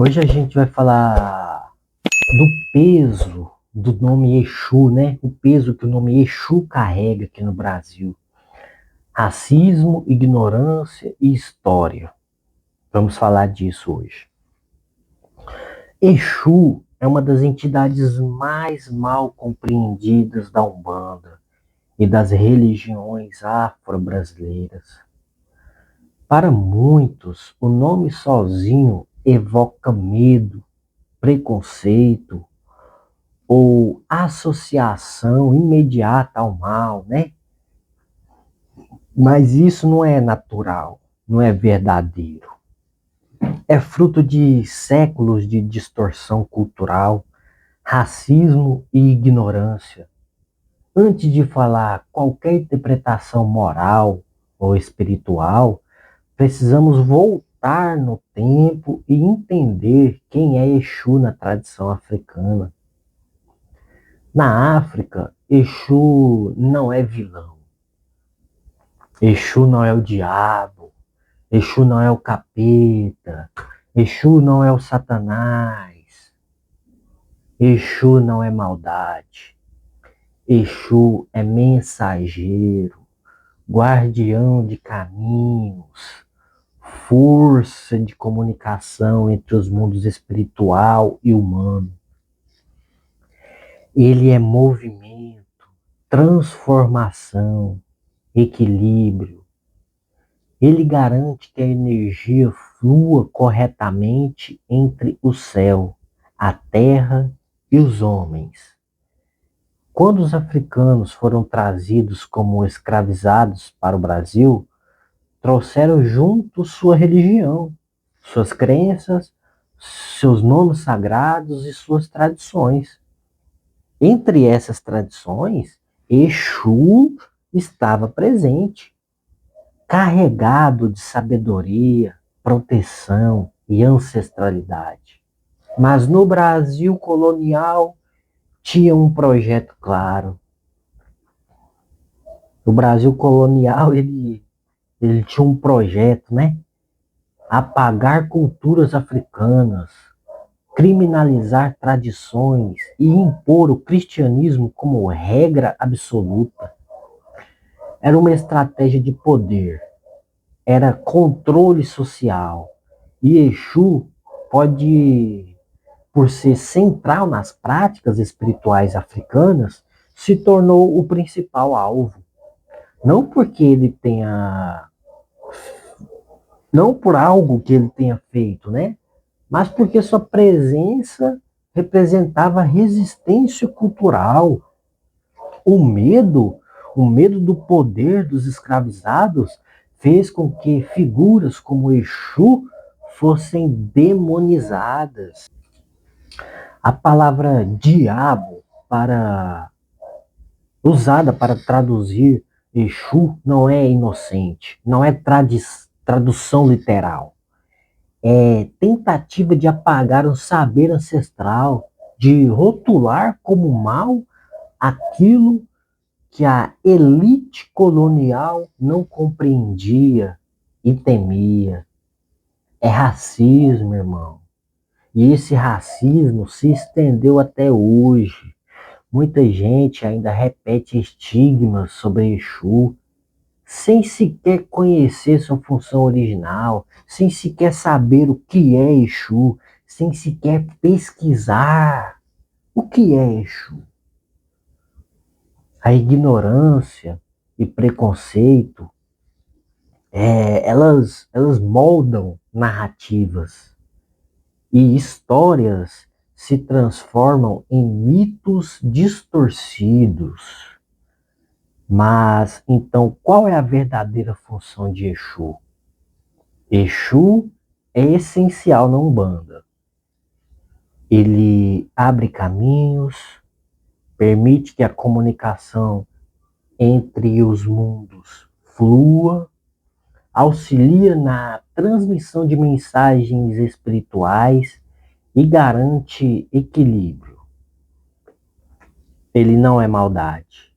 Hoje a gente vai falar do peso do nome Exu, né? O peso que o nome Exu carrega aqui no Brasil. Racismo, ignorância e história. Vamos falar disso hoje. Exu é uma das entidades mais mal compreendidas da Umbanda e das religiões afro-brasileiras. Para muitos, o nome sozinho evoca medo, preconceito ou associação imediata ao mal, né? Mas isso não é natural, não é verdadeiro. É fruto de séculos de distorção cultural, racismo e ignorância. Antes de falar qualquer interpretação moral ou espiritual, precisamos voltar no tempo e entender quem é Exu na tradição africana. Na África, Exu não é vilão. Exu não é o diabo. Exu não é o capeta. Exu não é o Satanás. Exu não é maldade. Exu é mensageiro, guardião de caminhos, força de comunicação entre os mundos espiritual e humano. Ele é movimento, transformação, equilíbrio. Ele garante que a energia flua corretamente entre o céu, a terra e os homens. Quando os africanos foram trazidos como escravizados para o Brasil, trouxeram junto sua religião, suas crenças, seus nomes sagrados e suas tradições. Entre essas tradições, Exu estava presente, carregado de sabedoria, proteção e ancestralidade. Mas no Brasil colonial tinha um projeto claro. O Brasil colonial ele tinha um projeto, né? Apagar culturas africanas, criminalizar tradições e impor o cristianismo como regra absoluta. Era uma estratégia de poder, era controle social. E Exu pode, por ser central nas práticas espirituais africanas, se tornou o principal alvo. Não porque ele tenha, não por algo que ele tenha feito, né? Mas porque sua presença representava resistência cultural, o medo, o medo do poder dos escravizados fez com que figuras como Exu fossem demonizadas. A palavra diabo usada para traduzir Exu não é inocente, não é tradução literal. É tentativa de apagar o saber ancestral, de rotular como mal aquilo que a elite colonial não compreendia e temia. É racismo, irmão. E esse racismo se estendeu até hoje. Muita gente ainda repete estigmas sobre Exu, sem sequer conhecer sua função original, sem sequer saber o que é Exu, sem sequer pesquisar o que é Exu. A ignorância e preconceito, elas moldam narrativas e histórias se transformam em mitos distorcidos. Mas, então, qual é a verdadeira função de Exu? Exu é essencial na Umbanda. Ele abre caminhos, permite que a comunicação entre os mundos flua, auxilia na transmissão de mensagens espirituais e garante equilíbrio. Ele não é maldade.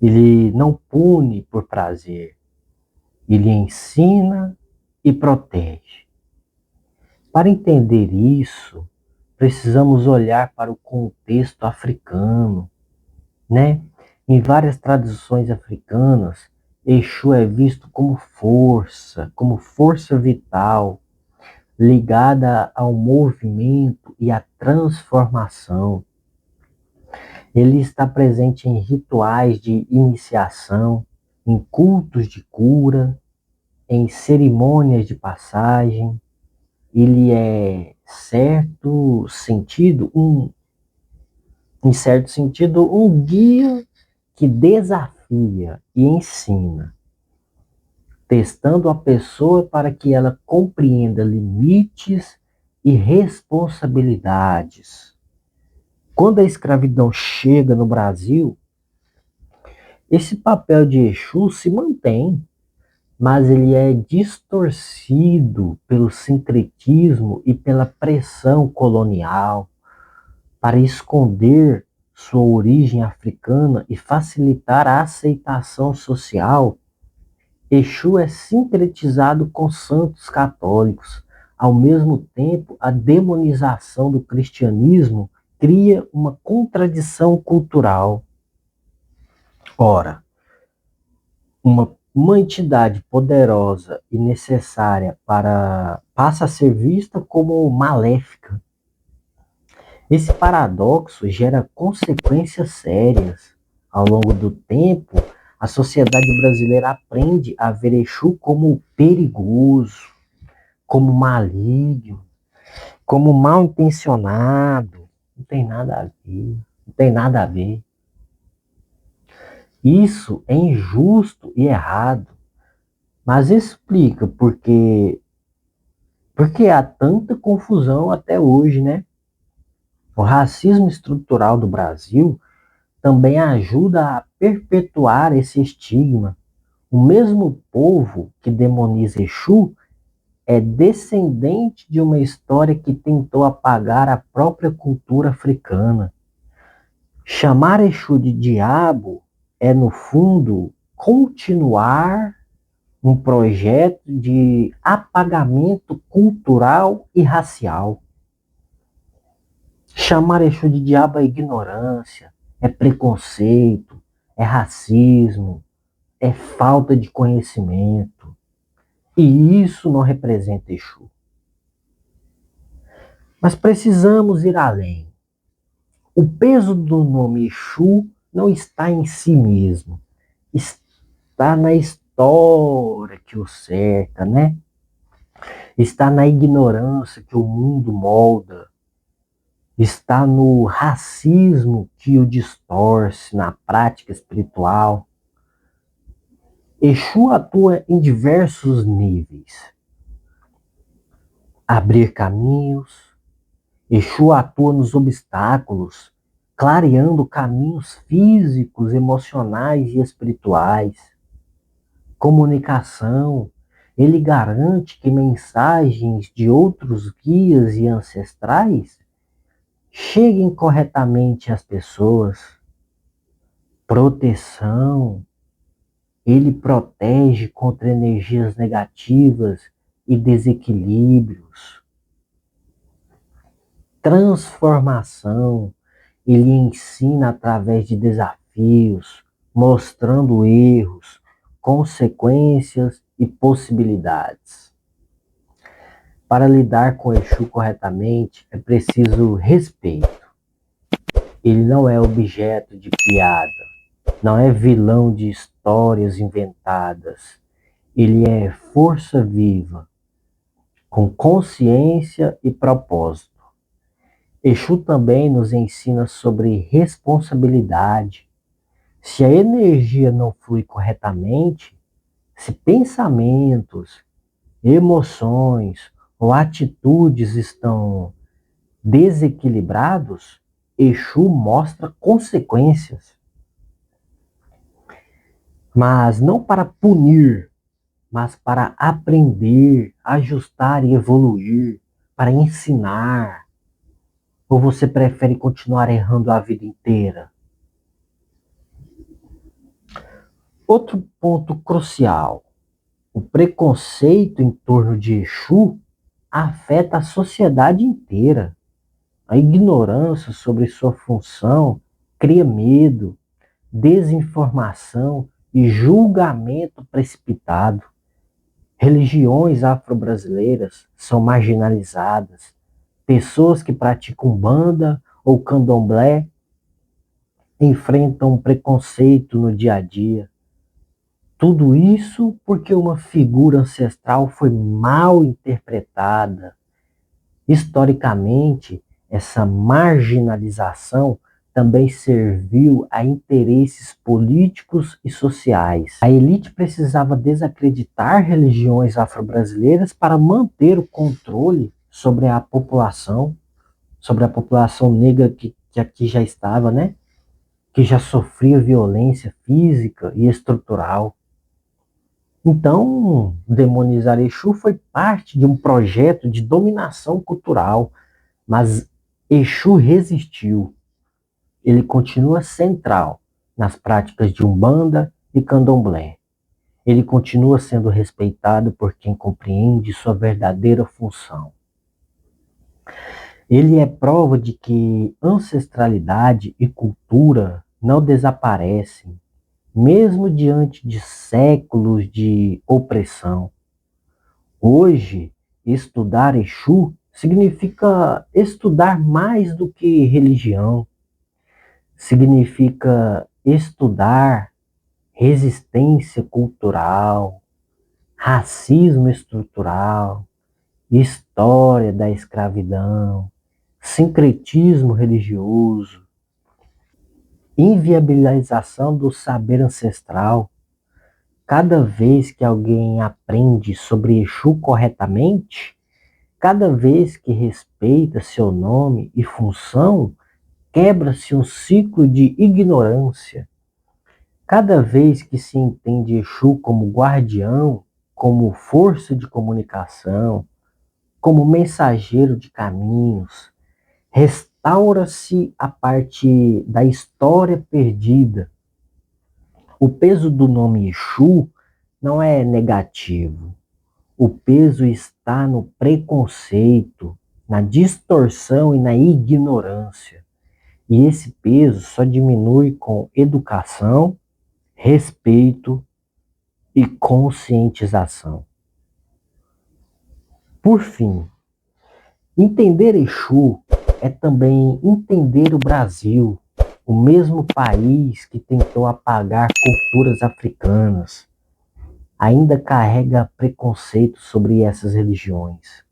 Ele não pune por prazer. Ele ensina e protege. Para entender isso, precisamos olhar para o contexto africano, né? Em várias tradições africanas, Exu é visto como força vital, ligada ao movimento e à transformação. Ele está presente em rituais de iniciação, em cultos de cura, em cerimônias de passagem. Ele é em certo sentido, um guia que desafia e ensina, testando a pessoa para que ela compreenda limites e responsabilidades. Quando a escravidão chega no Brasil, esse papel de Exu se mantém, mas ele é distorcido pelo sincretismo e pela pressão colonial para esconder sua origem africana e facilitar a aceitação social. Exu é sincretizado com santos católicos. Ao mesmo tempo, a demonização do cristianismo cria uma contradição cultural. Ora, uma entidade poderosa e necessária passa a ser vista como maléfica. Esse paradoxo gera consequências sérias. Ao longo do tempo, a sociedade brasileira aprende a ver Exu como perigoso, como maligno, como mal intencionado. Não tem nada a ver. Não tem nada a ver. Isso é injusto e errado. Mas explica porque há tanta confusão até hoje, né? O racismo estrutural do Brasil também ajuda a perpetuar esse estigma. O mesmo povo que demoniza Exu é descendente de uma história que tentou apagar a própria cultura africana. Chamar Exu de diabo é, no fundo, continuar um projeto de apagamento cultural e racial. Chamar Exu de diabo é ignorância, é preconceito, é racismo, é falta de conhecimento. E isso não representa Exu. Mas precisamos ir além. O peso do nome Exu não está em si mesmo, está na história que o cerca, né? Está na ignorância que o mundo molda, está no racismo que o distorce na prática espiritual. Exu atua em diversos níveis. Abrir caminhos. Exu atua nos obstáculos, clareando caminhos físicos, emocionais e espirituais. Comunicação. Ele garante que mensagens de outros guias e ancestrais cheguem corretamente às pessoas. Proteção. Ele protege contra energias negativas e desequilíbrios. Transformação. Ele ensina através de desafios, mostrando erros, consequências e possibilidades. Para lidar com o Exu corretamente, é preciso respeito. Ele não é objeto de piada, não é vilão de histórias inventadas. Ele é força viva, com consciência e propósito. Exu também nos ensina sobre responsabilidade. Se a energia não flui corretamente, se pensamentos, emoções ou atitudes estão desequilibrados, Exu mostra consequências. Mas não para punir, mas para aprender, ajustar e evoluir, para ensinar. Ou você prefere continuar errando a vida inteira? Outro ponto crucial: o preconceito em torno de Exu afeta a sociedade inteira. A ignorância sobre sua função cria medo, desinformação e julgamento precipitado. Religiões afro-brasileiras são marginalizadas. Pessoas que praticam umbanda ou candomblé enfrentam preconceito no dia a dia. Tudo isso porque uma figura ancestral foi mal interpretada. Historicamente, essa marginalização também serviu a interesses políticos e sociais. A elite precisava desacreditar religiões afro-brasileiras para manter o controle sobre a população negra que aqui já estava, né? Que já sofria violência física e estrutural. Então, demonizar Exu foi parte de um projeto de dominação cultural, mas Exu resistiu. Ele continua central nas práticas de Umbanda e Candomblé. Ele continua sendo respeitado por quem compreende sua verdadeira função. Ele é prova de que ancestralidade e cultura não desaparecem, mesmo diante de séculos de opressão. Hoje, estudar Exu significa estudar mais do que religião, significa estudar resistência cultural, racismo estrutural, história da escravidão, sincretismo religioso, inviabilização do saber ancestral. Cada vez que alguém aprende sobre Exu corretamente, cada vez que respeita seu nome e função, quebra-se um ciclo de ignorância. Cada vez que se entende Exu como guardião, como força de comunicação, como mensageiro de caminhos, restaura-se a parte da história perdida. O peso do nome Exu não é negativo. O peso está no preconceito, na distorção e na ignorância. E esse peso só diminui com educação, respeito e conscientização. Por fim, entender Exu é também entender o Brasil, o mesmo país que tentou apagar culturas africanas, ainda carrega preconceito sobre essas religiões.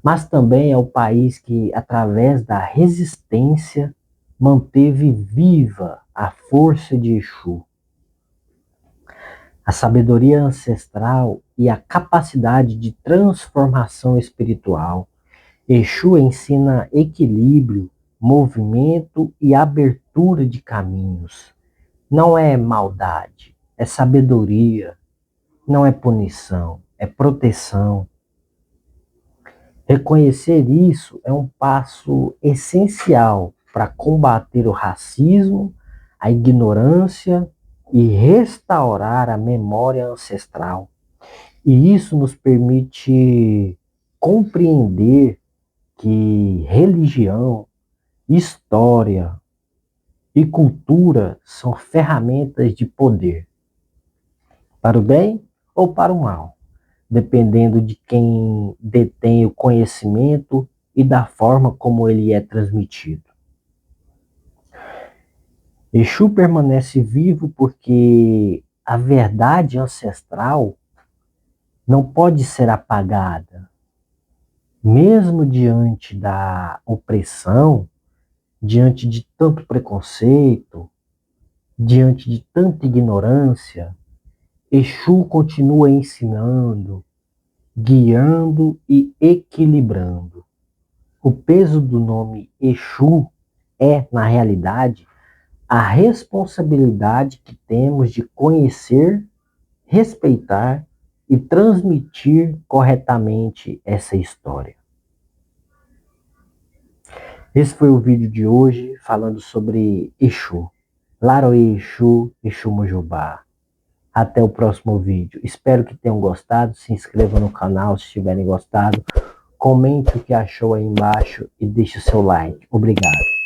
Mas também é o país que, através da resistência, manteve viva a força de Exu. A sabedoria ancestral e a capacidade de transformação espiritual. Exu ensina equilíbrio, movimento e abertura de caminhos. Não é maldade, é sabedoria. Não é punição, é proteção. Reconhecer isso é um passo essencial para combater o racismo, a ignorância e restaurar a memória ancestral. E isso nos permite compreender que religião, história e cultura são ferramentas de poder, para o bem ou para o mal, dependendo de quem detém o conhecimento e da forma como ele é transmitido. Exu permanece vivo porque a verdade ancestral não pode ser apagada. Mesmo diante da opressão, diante de tanto preconceito, diante de tanta ignorância, Exu continua ensinando, guiando e equilibrando. O peso do nome Exu é, na realidade, a responsabilidade que temos de conhecer, respeitar e transmitir corretamente essa história. Esse foi o vídeo de hoje falando sobre Exu. Laroê Exu, Exu Mojubá. Até o próximo vídeo. Espero que tenham gostado. Se inscrevam no canal se tiverem gostado. Comente o que achou aí embaixo e deixe o seu like. Obrigado.